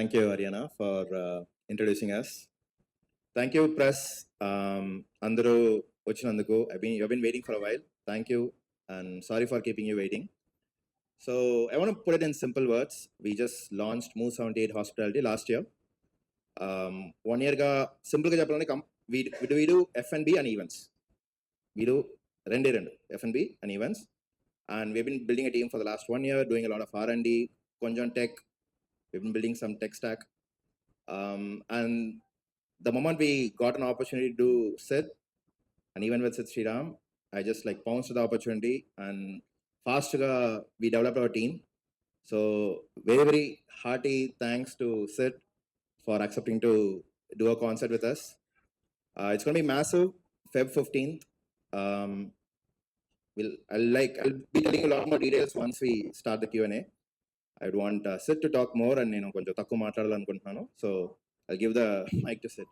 Thank you, Ariana, for introducing us. Thank you, press. Andru Ochinanduku. You've been waiting for a while. Thank you, and sorry for keeping you waiting. So I want to put it in simple words. We just launched Move 78 Hospitality last year. 1 year ga simple ga cheppalante we do F&B and events. We do rendu F&B and events, and we've been building a team for the last 1 year, doing a lot of R&D, konjam tech. We've been building some tech stack, and the moment we got an opportunity to do Sid, and even with Sid Sriram, I just like pounced to the opportunity, and fast we developed our team. So very hearty thanks to Sid for accepting to do a concert with us. It's going to be massive. Feb 15th. I'll be telling you a lot more details once we start the Q&A. I would want Sid to talk more, and konjam takku maatladalanukuntunnanu. So I'll give the mic to Sid.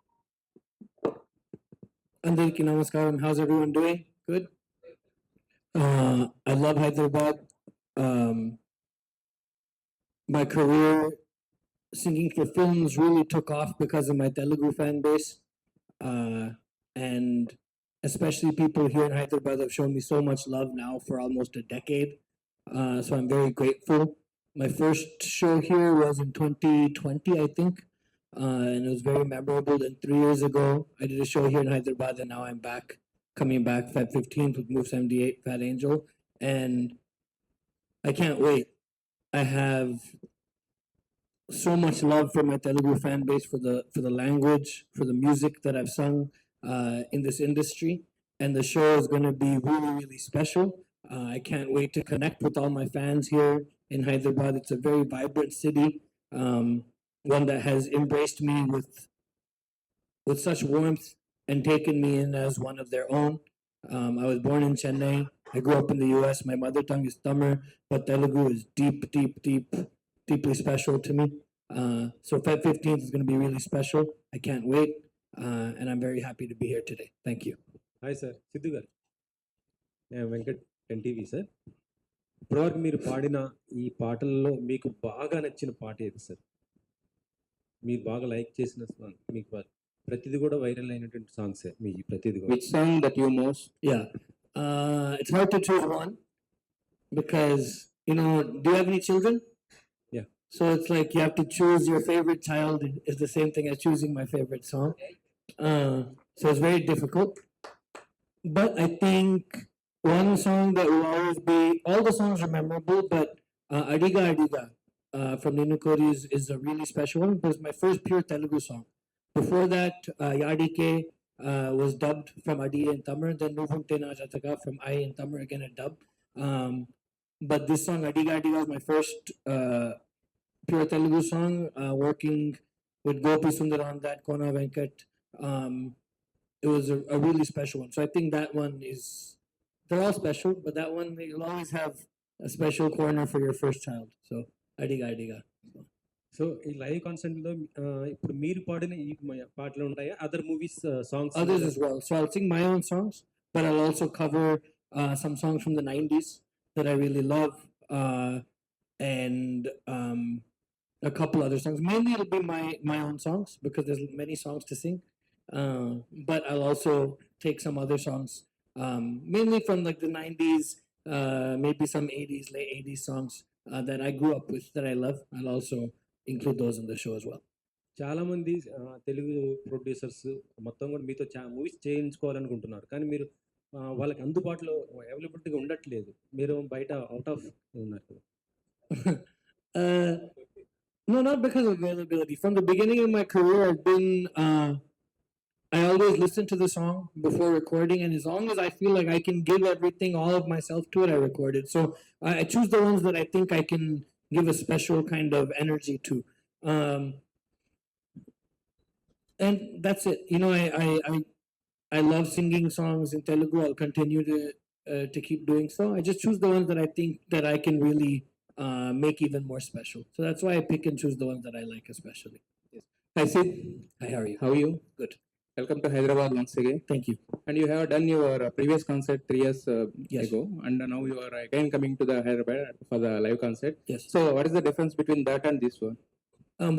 Andariki namaskaram. How's everyone doing? Good. I love Hyderabad. My career singing for films really took off because of my Telugu fan base, and especially people here in Hyderabad have shown me so much love now for almost a decade. So I'm very grateful. My first show here was in 2020, I think. And it was very memorable. And 3 years ago, I did a show here in Hyderabad, and now I'm coming back Feb 15th with Move 78, Fat Angel. And I can't wait. I have so much love for my Telugu fan base, for the language, for the music that I've sung in this industry. And the show is going to be really, really special. I can't wait to connect with all my fans here in Hyderabad. It's a very vibrant city. One that has embraced me with such warmth and taken me in as one of their own. I was born in Chennai. I grew up in the US. My mother tongue is Tamil, but Telugu is deeply special to me. So Feb 15th is going to be really special. I can't wait. And I'm very happy to be here today. Thank you. Hi, sir. Sidhu garu. నేను Venkat NTV sir. ఇప్పటివరకు మీరు పాడిన ఈ పాటల్లో మీకు బాగా నచ్చిన పాట ఏది సార్? మీరు బాగా లైక్ చేసిన సాంగ్, మీకు ప్రతిది కూడా వైరల్ అయినటువంటి సాంగ్స్ మీ ప్రతిది కూడా. Which song that you most? Yeah. It's hard to choose one because, do you have any children? Yeah. So it's like you have to choose your favorite child is the same thing as choosing my favorite song. So it's very difficult. But I think one song that will always be, all the songs are memorable, but Adiga Adiga from Ninu Kori is a really special one because my first pure Telugu song. Before that, Yadike was dubbed from Adi in Tamil, then Nuvunte Na Jataka from I in Tamil, again a dub. But this song, Adiga Adiga, was my first pure Telugu song, working with Gopi Sundar on that, Kona Venkat. It was a really special one. So I think that one is, they're all special, but that one, you'll always have a special corner for your first child. So Adiga Adiga. So ఈ live concert లో ఇప్పుడు మీరు పాడిన ఈ పాటలు ఉంటాయా? Other movies songs? Others as well. So I'll sing my own songs, but I'll also cover some songs from the 90s that I really love, and a couple other songs. Mainly it'll be my own songs because there's many songs to sing. But I'll also take some other songs, mainly from like the 90s, maybe some 80s, late 80s songs that I grew up with that I love. I'll also include those in the show as well. చాలా మంది Telugu producers మొత్తం కూడా మీతో movies చేయించుకోవాలనుకుంటున్నారు, కానీ మీరు వాళ్ళకి అందుబాటులో అవైలబిలిటీగా ఉండట్లేదు. మీరు బయట అవుట్ ఆఫ్ ఉన్నారు కదా? No, not because of availability. From the beginning of my career, I always listen to the song before recording, and as long as I feel like I can give everything, all of myself to it, I record it. So I choose the ones that I think I can give a special kind of energy to, and that's it. I love singing songs in Telugu. I'll continue to keep doing so. I just choose the ones that I think that I can really make even more special. So that's why I pick and choose the ones that I like especially. Yes. Hi Sid. Hi, how are you? How are you? Good. Welcome to Hyderabad once again. Thank you. And you have done your previous concert 3 years Yes. ago, and now you are again coming to the Hyderabad for the live concert. Yes. So what is the difference between that and this one?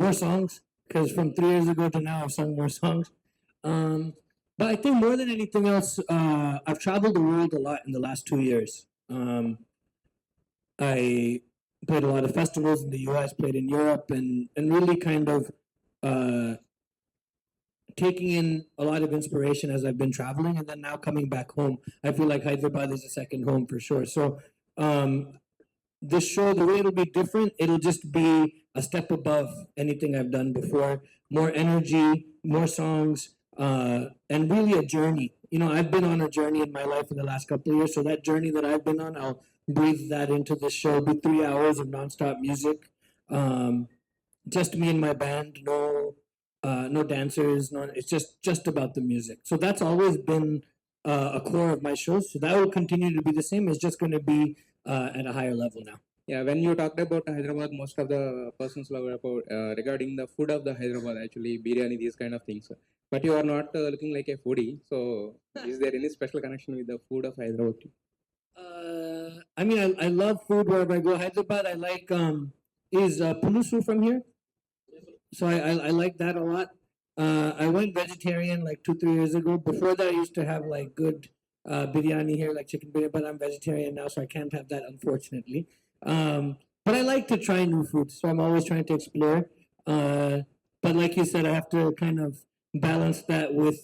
more songs because from 3 years ago to now, I've sung more songs. But I think more than anything else, I've traveled the world a lot in the last 2 years. I played a lot of festivals in the US, played in Europe, and really kind of taking in a lot of inspiration as I've been traveling, and then now coming back home. I feel like Hyderabad is a second home for sure. So this show, the way it'll be different, it'll just be a step above anything I've done before. More energy, more songs, and really a journey. You know, I've been on a journey in my life in the last couple of years. So that journey that I've been on, I'll breathe that into this show. It'll be 3 hours of nonstop music. Just me and my band. No dancers. No, it's just about the music. So that's always been a core of my shows. So that will continue to be the same. It's just going to be at a higher level now. Yeah, when you talked about Hyderabad, most of the persons love about regarding the food of the Hyderabad, actually biryani, these kind of things. But you are not looking like a foodie. So, is there any special connection with the food of Hyderabad? I mean, I love food wherever I go. Hyderabad, I like is pulusu from here. So I like that a lot. I went vegetarian like 2-3 years ago. Before that, I used to have like good biryani here, like chicken biryani, but I'm vegetarian now, so I can't have that, unfortunately. But I like to try new foods, so I'm always trying to explore. But like you said, I have to kind of balance that with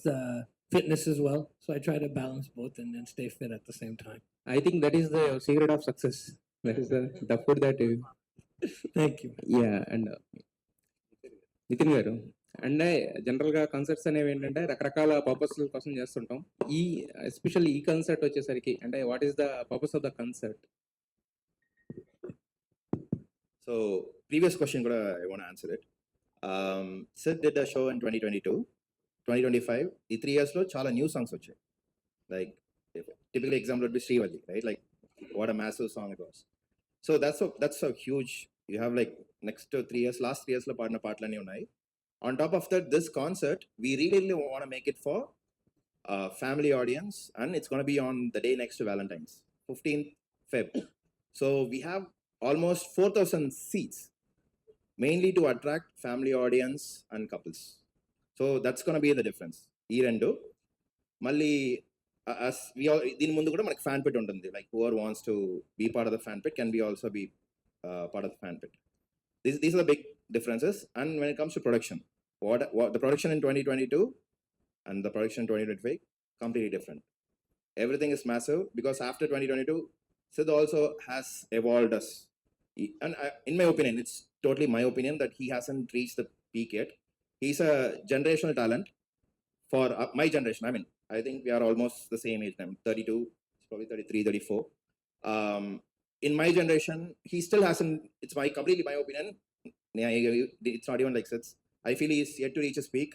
fitness as well. So I try to balance both and then stay fit at the same time. I think that is the secret of success. That is the food that you. Thank you. Yeah, and Nitin గారు and జనరల్గా concerts అనేవి ఏంటంటే రకరకాల purpose కోసం చేస్తుంటాం. ఈ especially ఈ concert వచ్చేసరికి అంటే what is the purpose of the concert? So previous question kuda I want to answer it. Sid did a show in 2022, 2025. The 3 years lo chala new songs vachayi. Like typical example would be Srivalli, right? Like what a massive song it was. So that's a huge. You have like next 3 years, last 3 years lo paadina paatlani unnai. On top of that, this concert we really want to make it for family audience, and it's going to be on the day next to Valentine's, 15th Feb. So we have almost 4,000 seats, mainly to attract family audience and couples. So that's going to be the difference. Ee rendu malli as we all din mundu kuda manaku fan pit untundi, like whoever wants to be part of the fan pit can be also be part of the fan pit. These are the big differences. And when it comes to production, what the production in 2022 and the production in 2025 completely different. Everything is massive because after 2022 Sid also has evolved us. And in my opinion, it's totally my opinion that he hasn't reached the peak yet. He's a generational talent for my generation. I mean, I think we are almost the same age. I'm 32, probably 33, 34. In my generation, he still hasn't. It's completely my opinion. It's not even like Sid's. I feel he's yet to reach his peak,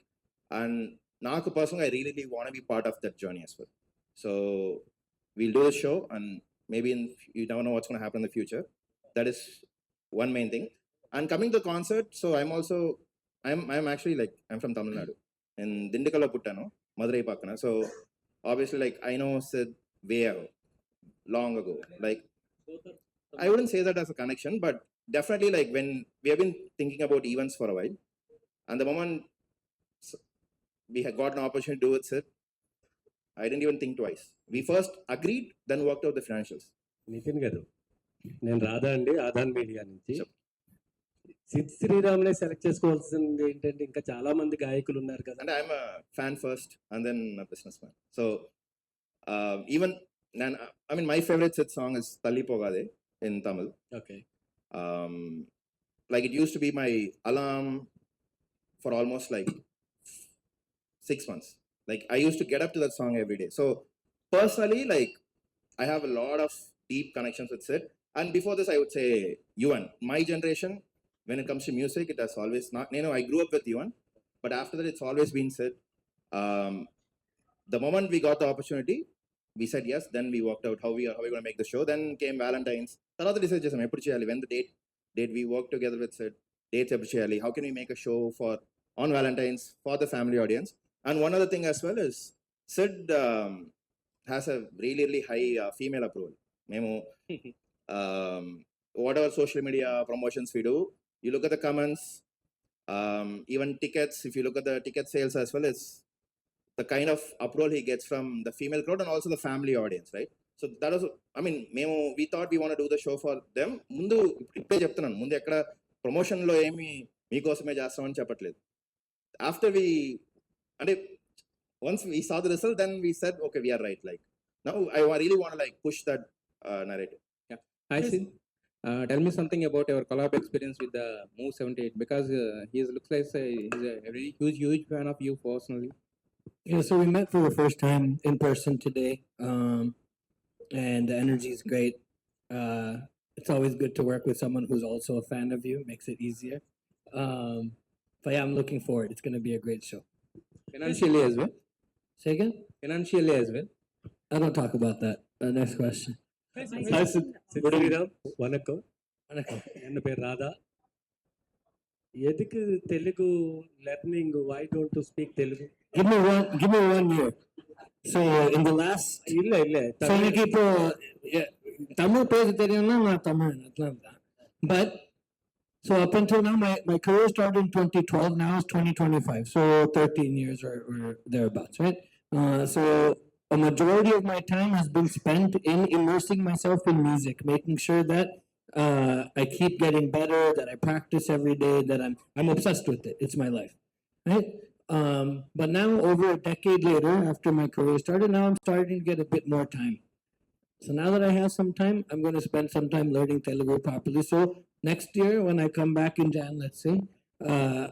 and Naku personally, I really want to be part of that journey as well. So we'll do the show, and maybe you don't know what's going to happen in the future. That is one main thing. And coming to the concert, so I'm actually like I'm from Tamil Nadu, in Dindikala puttano, Madurai pakkana. So obviously, like I know Sid way ago, long ago. Like I wouldn't say that as a connection, but definitely like when we have been thinking about events for a while, and the moment we had got an opportunity to do it, Sid, I didn't even think twice. We first agreed, then worked out the financials. Nitin garu, నేను రాధా అండి, Aadan media నుంచి. Sid శ్రీరామ్నే select చేసుకోవాల్సింది ఏంటంటే ఇంకా చాలా మంది గాయకులు ఉన్నారు కదా. And I'm a fan first and then a businessman. So even I mean my favorite Sid song is Talli Pogade in Tamil. Okay. Like it used to be my alarm for almost like 6 months. Like I used to get up to that song every day. So personally, like I have a lot of deep connections with Sid. And before this, I would say Yuvan. My generation, when it comes to music, it has always not. You know, I grew up with Yuvan, but after that, it's always been Sid. The moment we got the opportunity, we said yes. Then we worked out how we going to make the show. Then came Valentine's. Another decision. When the date we worked together with Sid. Dates epichali. How can we make a show on Valentine's for the family audience? And one other thing as well is Sid has a really high female approval. Memo, whatever social media promotions we do, you look at the comments, Even tickets, if you look at the ticket sales as well, it's the kind of uproar he gets from the female crowd and also the family audience, right? So that was, I mean, we thought we want to do the show for them. ముందు ఇప్పుడే చెప్తున్నాను, ముందు ఎక్కడ ప్రమోషన్లో ఏమి మీకోసమే చేస్తామని చెప్పట్లేదు. After we, and once we saw the result, then we said, okay, we are right. Like now, I really want to like push that narrative. I see. Tell me something about your collab experience with the Move 78 because he looks like he's a very huge fan of you personally. Yeah, so we met for the first time in person today, and the energy is great. It's always good to work with someone who's also a fan of you. Makes it easier. But yeah, I'm looking forward. It's going to be a great show. Financially as well. Say again? Financially as well. I don't talk about that. Next question. சித்திராம் வணக்கம். என்ன பேர் ராதா. எதுக்கு Telugu learning? why don't you speak Telugu? Give me one year. So in the last இல்ல so எனக்கு இப்போ தமிழ் பேச தெரியும்னா நான் தமிழ் அதான். But so up until now my career started in 2012. Now it's 2025. So 13 years or thereabouts, right? So a majority of my time has been spent in immersing myself in music, making sure that I keep getting better, that I practice every day, that I'm obsessed with it. It's my life, right? But now, over a decade later, after my career started, now I'm starting to get a bit more time. So now that I have some time, I'm going to spend some time learning Telugu properly. So next year, when I come back in Jan, let's say,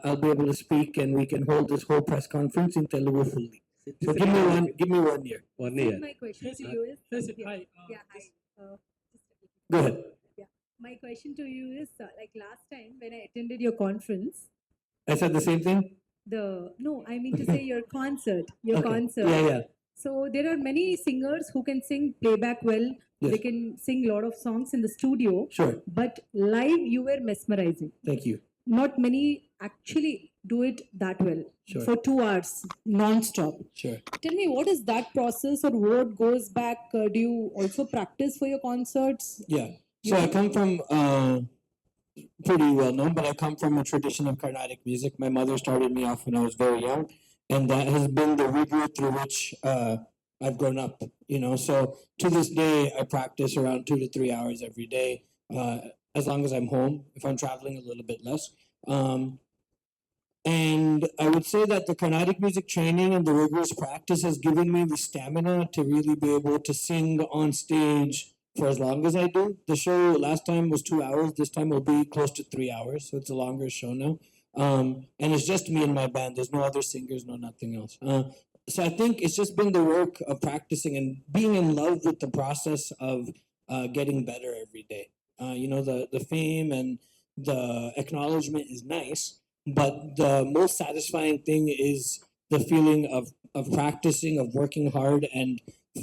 I'll be able to speak and we can hold this whole press conference in Telugu fully. So give me 1 year. 1 year. My question to you is, Hi. yeah, hi. Go ahead. My question to you is, like last time when I attended your conference, I said the same thing. no, I mean to say your concert, Okay. concert. Yeah. So there are many singers who can sing playback well. Yes. They can sing a lot of songs in the studio, Sure. but live you were mesmerizing. Thank you. Not many actually do it that well Sure. for 2 hours non-stop. Sure. Tell me, what is that process or what goes back? Do you also practice for your concerts? Yeah. So I come from pretty well known, but I come from a tradition of Carnatic music. My mother started me off when I was very young, and that has been the rigor through which I've grown up. You know, so to this day, I practice around 2 to 3 hours every day, as long as I'm home. If I'm traveling, a little bit less. And I would say that the Carnatic music training and the rigorous practice has given me the stamina to really be able to sing on stage for as long as I do. The show last time was 2 hours. This time will be close to 3 hours, so it's a longer show now. And it's just me and my band. There's no other singers, no nothing else. So I think it's just been the work of practicing and being in love with the process of getting better every day. You know, the fame and the acknowledgement is nice, but the most satisfying thing is the feeling of practicing, of working hard and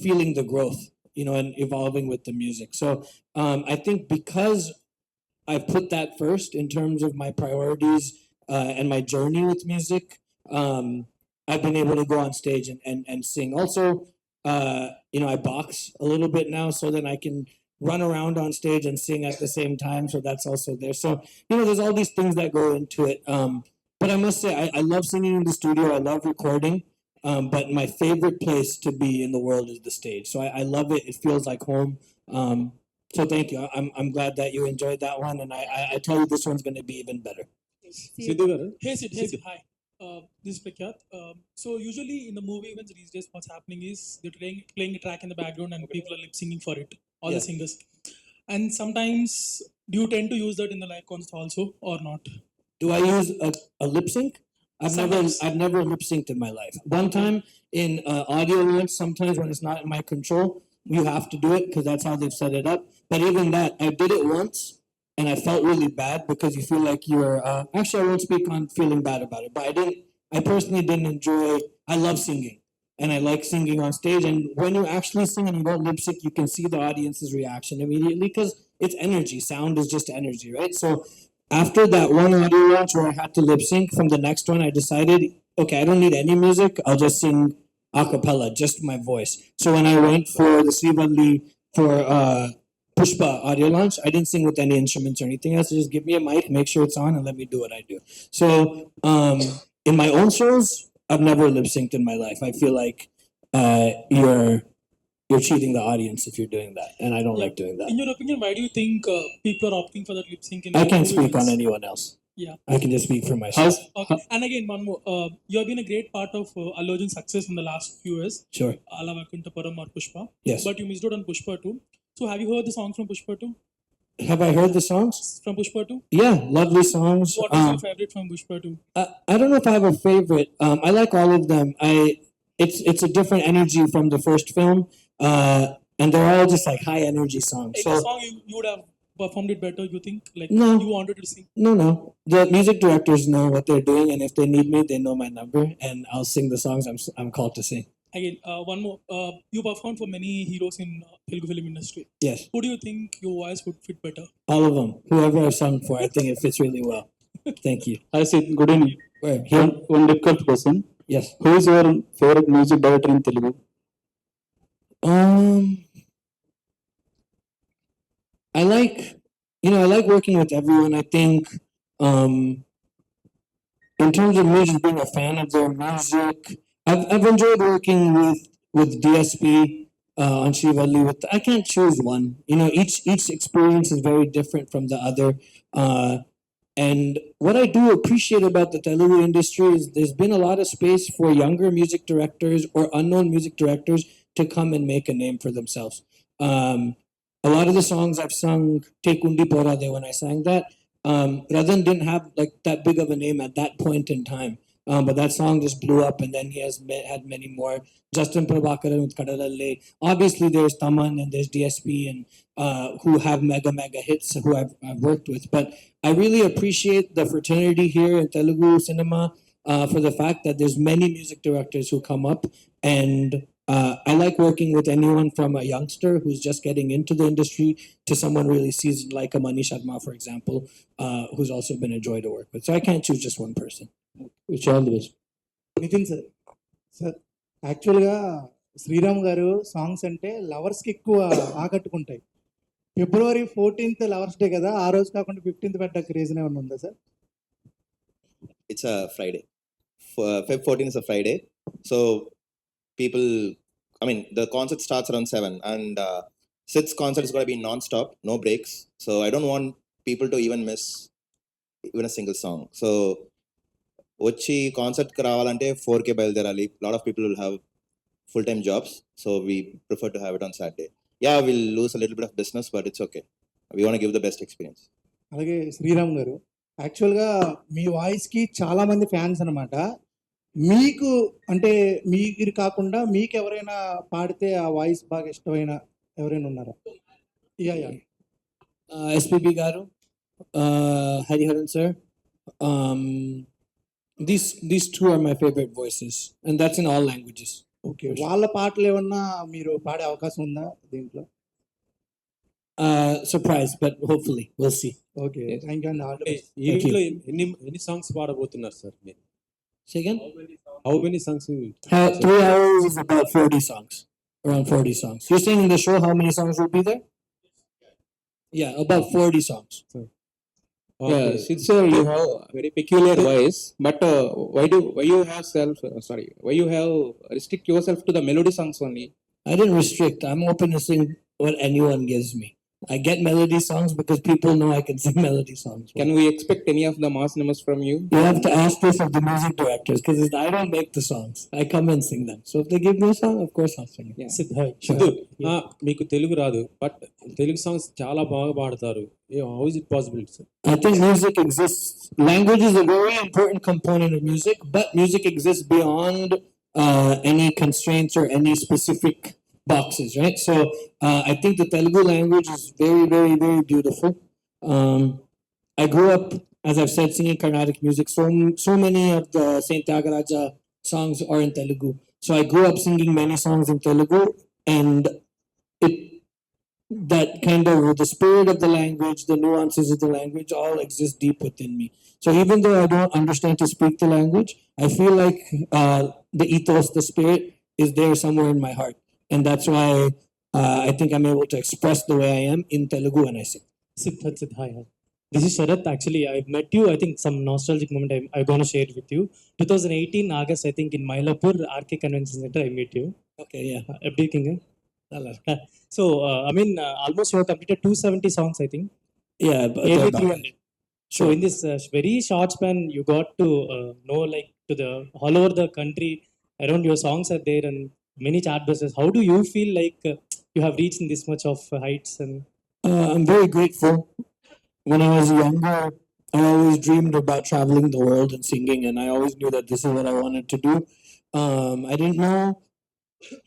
feeling the growth, you know, and evolving with the music. So I think because I've put that first in terms of my priorities and my journey with music, I've been able to go on stage and sing. Also, you know, I box a little bit now, so then I can run around on stage and sing at the same time. So that's also there. So, you know, there's all these things that go into it. But I must say, I love singing in the studio. I love recording. But my favorite place to be in the world is the stage. So I love it. It feels like home. So thank you. I'm glad that you enjoyed that one. And I tell you, this one's going to be even better. Siddhu గారు. Hey Sid, hi. This is Prakyat. So usually in the movie events these days, what's happening is they're playing a track in the background and people are lip singing for it, all the Yeah. singers. And sometimes do you tend to use that in the live concert also or not? Do I use a lip sync? Sometimes. I've never lip synced in my life. One time in audio launch, sometimes when it's not in my control, you have to do it because that's how they've set it up. But even that, I did it once and I felt really bad because you feel like you're actually I won't speak on feeling bad about it, but I personally didn't enjoy. I love singing and I like singing on stage, and when you actually sing and you don't lip sync, you can see the audience's reaction immediately because it's energy. Sound is just energy, right? So after that one audio launch where I had to lip sync, from the next one I decided, okay, I don't need any music, I'll just sing a cappella, just my voice. So when I went for the Srivalli for Pushpa audio launch, I didn't sing with any instruments or anything else. Just give me a mic, make sure it's on, and let me do what I do. So, in my own shows, I've never lip synced in my life. I feel like you're cheating the audience if you're doing that, and I don't like doing that. In your opinion, why do you think people are opting for that lip sync? In I can't movie speak on films? anyone else. Yeah. I can just speak for myself. Okay. And again, one more. You have been a great part of Allu Arjun's success in the last few years. Sure. Ala Vaikunthapuram or Pushpa. Yes. But you missed out on Pushpa 2. So have you heard the song from Pushpa 2? Have I heard the songs? From Pushpa 2? Yeah, lovely songs. What is your favorite from Pushpa 2? I don't know if I have a favorite. I like all of them. It's a different energy from the first film, and they're all just like high energy songs. In So the song, you would have performed it better, you think? Like, No. you wanted to sing? no, the music directors know what they're doing, and if they need me, they know my number, and I'll sing the songs I'm called to sing. Again, one more. You performed for many heroes in Telugu film industry. Yes, Who do you think your voice would fit better? all of them. Whoever I've sung for, I think it fits really well. Thank you. Hi Sid, good evening. Where? Here? One difficult question. Yes. Who is your favorite music director in Telugu? I like working with everyone. I think, in terms of me just being a fan of their music, I've enjoyed working with DSP on Shivalli. I can't choose one. Each experience is very different from the other. And what I do appreciate about the Telugu industry is there's been a lot of space for younger music directors or unknown music directors to come and make a name for themselves. A lot of the songs I've sung, Take Undi Porade, when I sang that, Radhan didn't have like that big of a name at that point in time. But that song just blew up, and then he has had many more. Justin Prabhakaran with Kadalalle. Obviously, there's Taman and there's DSP, and who have mega hits who I've worked with. But I really appreciate the fraternity here in Telugu cinema for the fact that there's many music directors who come up, and I like working with anyone from a youngster who's just getting into the industry to someone really seasoned like a Manish Sharma, for example, who's also been a joy to work with. So I can't choose just one person. Wish you all the best. Nitin sir యాక్చువల్గా శ్రీరామ్ గారు songs అంటే లవర్స్కి ఎక్కువ ఆకట్టుకుంటాయి. February 14th lovers day కదా, ఆ రోజు కాకుండా 15th పెట్టడానికి రీజన్ ఏమైనా ఉందా sir? It's a Friday. Feb 14 is a Friday. So people, the concert starts around 7, and Sid's concert is going to be non-stop, no breaks. So I don't want people to even miss even a single song. So వచ్చి కాన్సర్ట్కి రావాలంటే 4K బయలుదేరాలి. Lot of people will have full time jobs, so we prefer to have it on Saturday. Yeah will lose a little bit of business, but it's okay. We want give the best experience. అలాగే శ్రీరామ్ గారు, యాక్చువల్గా మీ వాయిస్కి చాలా మంది fans అనమాట. మీకు అంటే మీరు కాకుండా మీకు ఎవరైనా పాడితే ఆ వాయిస్ బాగా ఇష్టమైన ఎవరైనా ఉన్నారా? Yeah SPB Garu, Hariharan sir. These two are my favorite voices, and that's in all languages. Okay, వాళ్ళ పాటలు ఏమన్నా మీరు పాడే అవకాశం ఉందా దీంట్లో? Surprise, but hopefully we'll see. Okay, thank you అండి. All the best. ఈ వీక్లో ఎన్ని సాంగ్స్ పాడబోతున్నారు సార్ మీరు? Say again? How many songs? 3 hours is about 40 songs, around 40 songs. You're saying in the show how many songs will be there? Yeah, about 40 songs. Yeah, Sid sir, you have a very peculiar voice, but why you have restrict yourself to the melody songs only? I didn't restrict. I'm open to sing what anyone gives me. I get melody songs because people know I can sing melody songs. Can we expect any of the mass numbers from you? You have to ask this of the music directors because I don't make the songs. I come and sing them. So if they give me a song, of course I'll sing it. Yeah. Siddhu, మీకు తెలుగు రాదు, but Telugu songs చాలా బాగా పాడతారు. How is it possible sir? I think music exists. Language is a very important component of music, but music exists beyond any constraints or any specific boxes, right? So I think the Telugu language is very, very, very beautiful. I grew up, as I've said, singing Carnatic music. So many of the Saint Tyagaraja songs are in Telugu. So I grew up singing many songs in Telugu, and that kind of the spirit of the language, the nuances of the language, all exist deep within me. So even though I don't understand to speak the language, I feel like the ethos, the spirit, is there somewhere in my heart. And that's why I think I'm able to express the way I am in Telugu when I sing. Sid, hi. This is Sharath. Actually, I've met you. I think some nostalgic moment I'm going to share with you. 2018 August, I think in Mylapore RK Convention Center, I met you. Okay, yeah. FD King. So, I mean, almost you have completed 270 songs, I think. Yeah, but Nearly about- 300. So, in this very short span, you got to know like to the all over the country around your songs are there and many chart buses. How do you feel like you have reached in this much of heights and I'm very grateful. When I was younger, I always dreamed about traveling the world and singing, and I always knew that this is what I wanted to do. I didn't know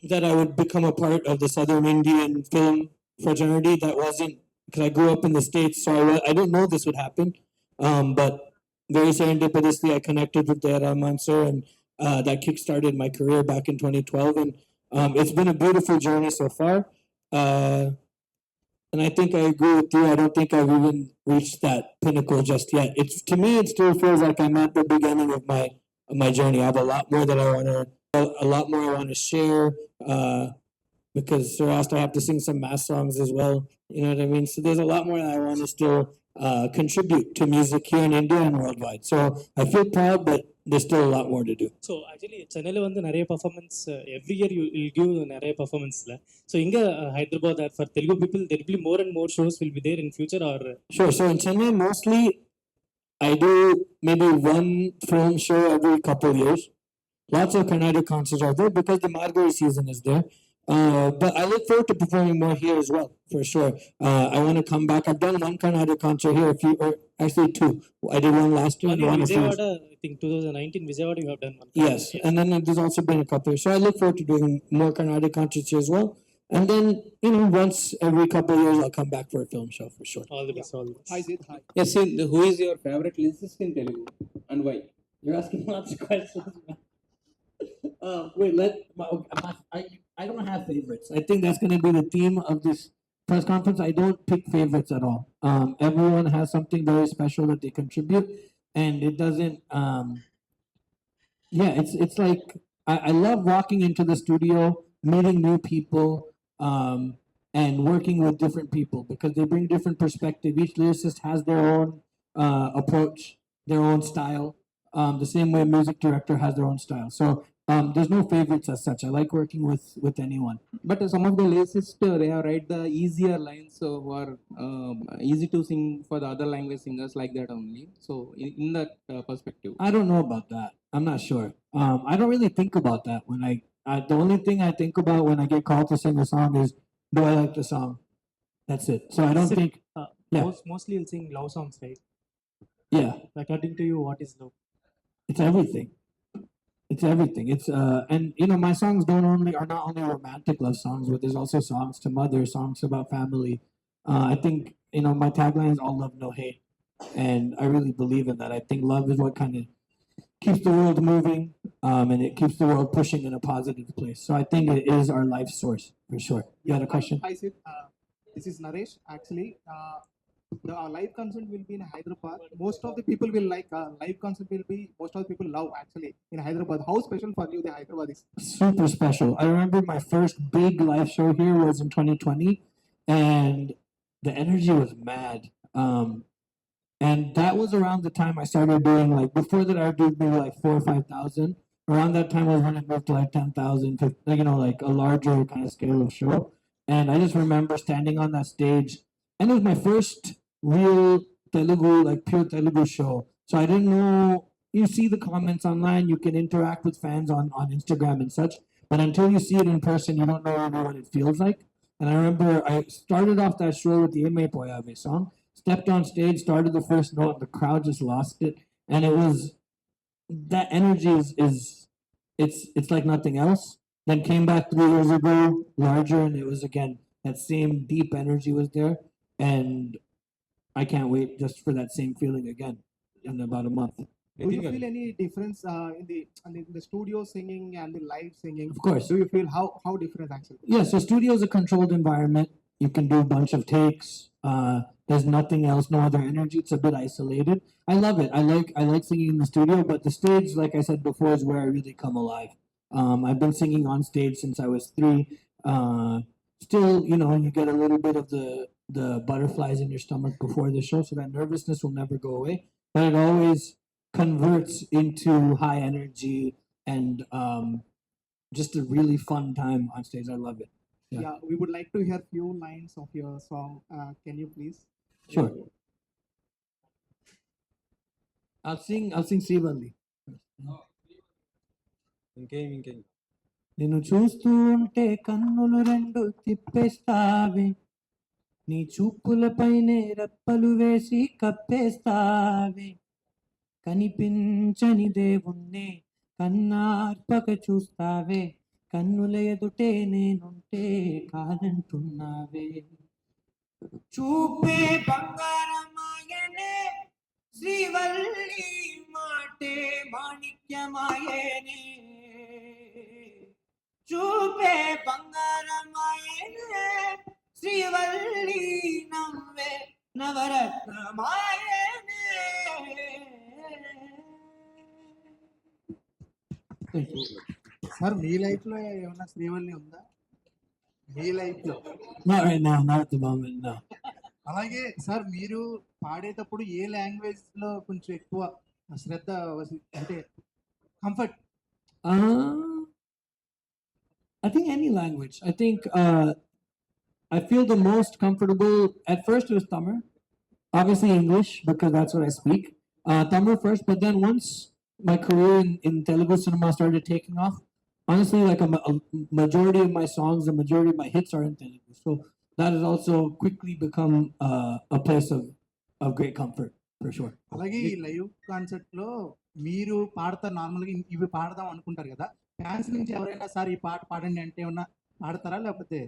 that I would become a part of the Southern Indian film fraternity. That wasn't because I grew up in the States, so I didn't know this would happen. But very serendipitously, I connected with Dea Rahman sir, and that kickstarted my career back in 2012. And it's been a beautiful journey so far. Uh, and I think I agree with you. I don't think I've even reached that pinnacle just yet. It's to me, it still feels like I'm at the beginning of my journey. I have a lot more that I want to, a lot more I want to share. Because Sir asked, I have to sing some mass songs as well. You know what I mean? So there's a lot more that I want to still contribute to music here in India and worldwide. So I feel proud, but there's still a lot more to do. so actually சென்னையில வந்து நிறைய performance every year you will give நிறைய performanceல so இங்க Hyderabad for Telugu people there will be more and more shows will be there in future or Sure. So in Chennai, mostly I do maybe one film show every couple of years. Lots of Carnatic concerts are there because the Margari season is there. But I look forward to performing more here as well, for sure. I want to come back. I've done one Carnatic concert here, or actually two. I did one last year and one a few years. Vijayawada I think 2019 Vijayawada you have done one Yes, and then there's also been a couple. So I look forward to doing more Carnatic concerts here as well. And then, you know, once every couple of years, I'll come back for a film show for sure. all the best all the best Hi, Sid. Hi. Yes, Sid, who is your favorite lyricist in Telugu and why? You're asking lots of questions. Wait, I don't have favorites. I think that's going to be the theme of this press conference. I don't pick favorites at all. Everyone has something very special that they contribute, and it doesn't. Yeah, it's like I love walking into the studio, meeting new people, and working with different people because they bring different perspective. Each lyricist has their own approach, their own style. The same way a music director has their own style. So there's no favorites as such. I like working with anyone. But some of the lyricists, they have write the easier lines who are easy to sing for the other language singers like that only. So in that perspective. I don't know about that. I'm not sure. I don't really think about that when the only thing I think about when I get called to sing a song is, do I like the song? That's it. So I don't Sid, think, yeah. mostly you'll sing love songs right yeah, according to you what is love it's everything. It's everything. It's and you know my songs are not only romantic love songs, but there's also songs to mother, songs about family. I think you know my tagline is all love, no hate, and I really believe in that. I think love is what kind of keeps the world moving, and it keeps the world pushing in a positive place. So I think it is our life source for sure. You had a question? Hi, Sid. This is Naresh. Actually, the live concert will be in Hyderabad. Most of the people will like live concert will be most of the people love actually in Hyderabad. How special for you the Hyderabad is? Super special. I remember my first big live show here was in 2020, and the energy was mad. And that was around the time I started doing like before that I would do maybe like 4,000 or 5,000. Around that time was when I moved to like 10,000, you know, like a larger kind of scale of show. And I just remember standing on that stage, and it was my first real Telugu, like pure Telugu show. So I didn't know. You see the comments online, you can interact with fans on Instagram and such, but until you see it in person, you don't know really what it feels like. And I remember I started off that show with the Eme Poyave song, stepped on stage, started the first note, and the crowd just lost it. And it was that energy is it's like nothing else. Then came back 3 years ago, larger, and it was again that same deep energy was there. And I can't wait just for that same feeling again in about a month. Do you feel any difference in the studio singing and the live singing? Of course. Do you feel how different actually? Yeah, so studio is a controlled environment. You can do a bunch of takes. There's nothing else, no other energy. It's a bit isolated. I love it. I like singing in the studio, but the stage, like I said before, is where I really come alive. I've been singing on stage since I was 3. still, you get a little bit of the butterflies in your stomach before the show, so that nervousness will never go away. But it always converts into high energy and just a really fun time on stage. I love it. Yeah. Yeah, we would like to hear few lines of your song. Can you please? Sure. I'll sing Srivalli. ఇంకేం నిన్ను చూస్తూ ఉంటే కన్నులు రెండు తిప్పేస్తావే, నీ చూపులపైనే రెప్పలు వేసి కప్పేస్తావే, కనిపించని దేవుణ్ణే కన్నార్పక చూస్తావే, కన్నుల ఎదుటే నేనుంటే కాదంటున్నావే. చూపే బంగారమాయనే శ్రీవల్లి, మాటే మాణిక్యమాయనే, చూపే బంగారమాయనే శ్రీవల్లి, నవ్వే నవరత్నమాయనే. సార్ మీ లైఫ్ లో ఏమన్నా శ్రీవల్లి ఉందా మీ లైఫ్ లో? Not right now, not at the moment, no. అలాగే సార్ మీరు పాడేటప్పుడు ఏ లాంగ్వేజ్ లో కొంచెం ఎక్కువ శ్రద్ధ అంటే comfort? I think any language. I think I feel the most comfortable. At first, it was Tamil, obviously English because that's what I speak. Tamil first, but then once my career in Telugu cinema started taking off, honestly, like a majority of my songs, the majority of my hits are in Telugu. So that has also quickly become a place of great comfort for sure. అలాగే ఈ live concert లో మీరు పాడతారు normal గా ఇవి పాడదాం అనుకుంటారు కదా, ఫ్యాన్స్ నుంచి ఎవరైనా సార్ ఈ పాట పాడండి అంటే ఏమన్నా పాడతారా లేకపోతే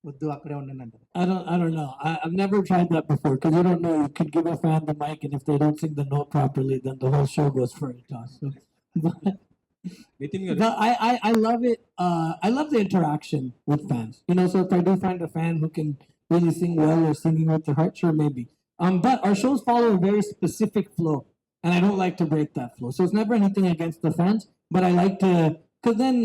వద్దు అక్కడే ఉండండి అంటారు? I don't know. I've never tried that before because you don't know. You could give a fan the mic, and if they don't sing the note properly, then the whole show goes for a toss. So, Nitin గారు but I love it. I love the interaction with fans. So if I do find a fan who can really sing well or singing with their heart, sure, maybe. But our shows follow a very specific flow, and I don't like to break that flow. So it's never anything against the fans, but I like to, because then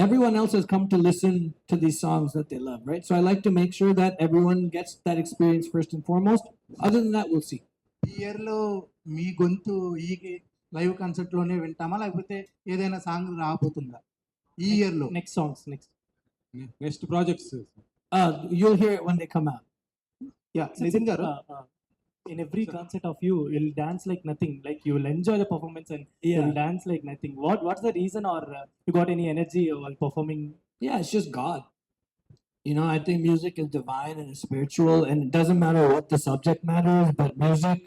everyone else has come to listen to these songs that they love, right? So I like to make sure that everyone gets that experience first and foremost. Other than that, we'll see. ఈ year లో మీ గొంతు ఈ live concert లోనే వింటామా లేకపోతే ఏదైనా song రాబోతుందా ఈ year లో? Next songs, next. Next projects You'll hear it when they come out. Yeah Nitin garu, In every concert of you, you'll dance like nothing. Like you will enjoy the performance and you'll dance like nothing. What's the reason, or you got any energy while performing? Yeah, it's just God. I think music is divine and it's spiritual, and it doesn't matter what the subject matter is, but music,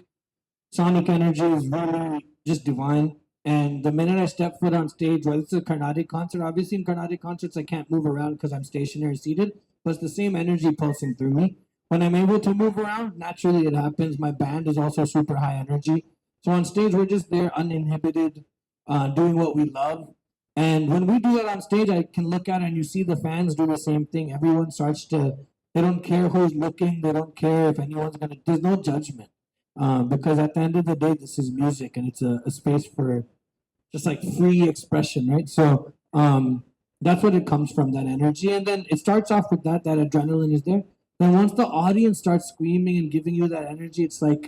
sonic energy is really just divine. And the minute I step foot on stage, whether it's a Carnatic concert, obviously in Carnatic concerts I can't move around because I'm stationary seated, but it's the same energy pulsing through me. When I'm able to move around, naturally it happens. My band is also super high energy. So on stage, we're just there uninhibited, doing what we love. And when we do it on stage, I can look out and you see the fans do the same thing. Everyone starts to, they don't care who's looking. They don't care if anyone's going to, there's no judgment. Because at the end of the day, this is music and it's a space for just like free expression, right? So that's what it comes from, that energy. And then it starts off with that adrenaline is there. Then once the audience starts screaming and giving you that energy, it's like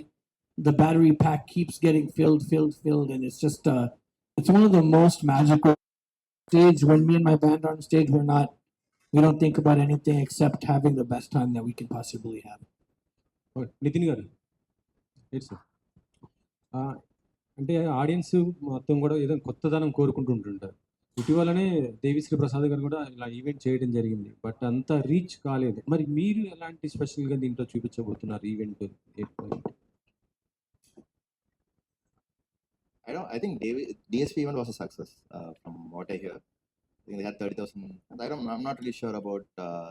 the battery pack keeps getting filled, and it's just it's one of the most magical stage. When me and my band are on stage, we don't think about anything except having the best time that we can possibly have. Nitin గారు it's అంటే audience మొత్తం కూడా ఏదో కొత్తదనం కోరుకుంటుంటారు. ఇటీవలనే దేవిశ్రీ ప్రసాద్ గారు కూడా ఇలా ఈవెంట్ చేయడం జరిగింది, బట్ అంత రీచ్ కాలేదు. మరి మీరు ఎలాంటి స్పెషల్గా దీంట్లో చూపించబోతున్నారు event? I think DSP event was a success from what I hear. I think they had 30,000. I'm not really sure about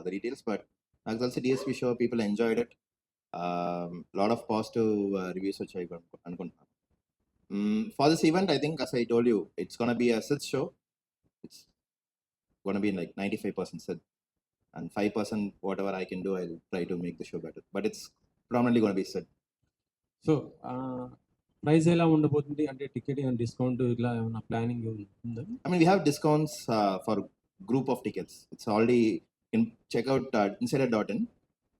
the details, but I also DSP show people enjoyed it. Lot of positive reviews which I got. For this event, I think as I told you, it's gonna be a Sid show. It's gonna be like 95% Sid, and 5% whatever I can do, I'll try to make the show better. But it's predominantly gonna be Sid. So price ఎలా ఉండబోతుంది? అంటే ticket and discount ఇలా ఏమైనా planning ఉందా? I mean, we have discounts for group of tickets. It's already check out insider.in.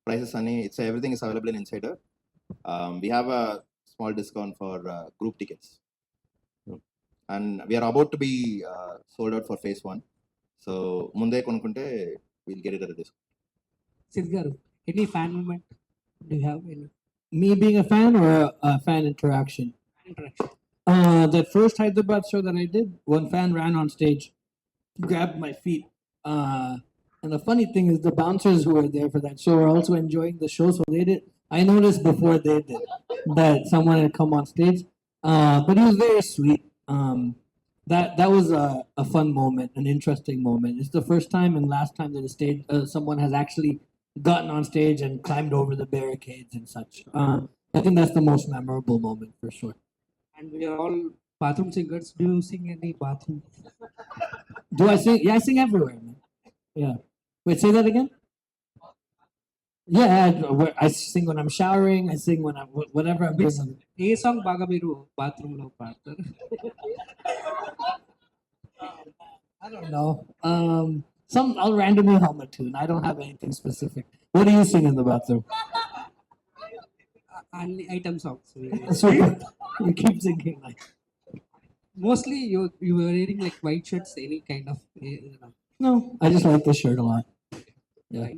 Prices ani everything is available in Insider. We have a small discount for group tickets, and we are about to be sold out for phase 1. So munde konukunte we'll get it at a discount. Sid garu, any fan moment? Do you have any? Me being a fan or a fan interaction? Interaction. The first Hyderabad show that I did, one fan ran on stage, grabbed my feet. And the funny thing is, the bouncers who were there for that show were also enjoying the show, so they did. I noticed before they did that someone had come on stage, but he was very sweet. That was a fun moment, an interesting moment. It's the first time and last time that a stage someone has actually gotten on stage and climbed over the barricades and such. I think that's the most memorable moment for sure. And we are all bathroom singers. Do you sing any bathroom? Do I sing? Yeah, I sing everywhere, man. Yeah. Wait, say that again. Yeah, I sing when I'm showering. I sing when I'm whatever I'm doing. A song బాగా మీరు bathroom లో పాడతారు? I don't know. I'll randomly hum a tune. I don't have anything specific. What do you sing in the bathroom? అన్ని item songs. So you keep singing like. Mostly you are wearing like white shirts, any kind of. No, I just like this shirt a lot. Yeah.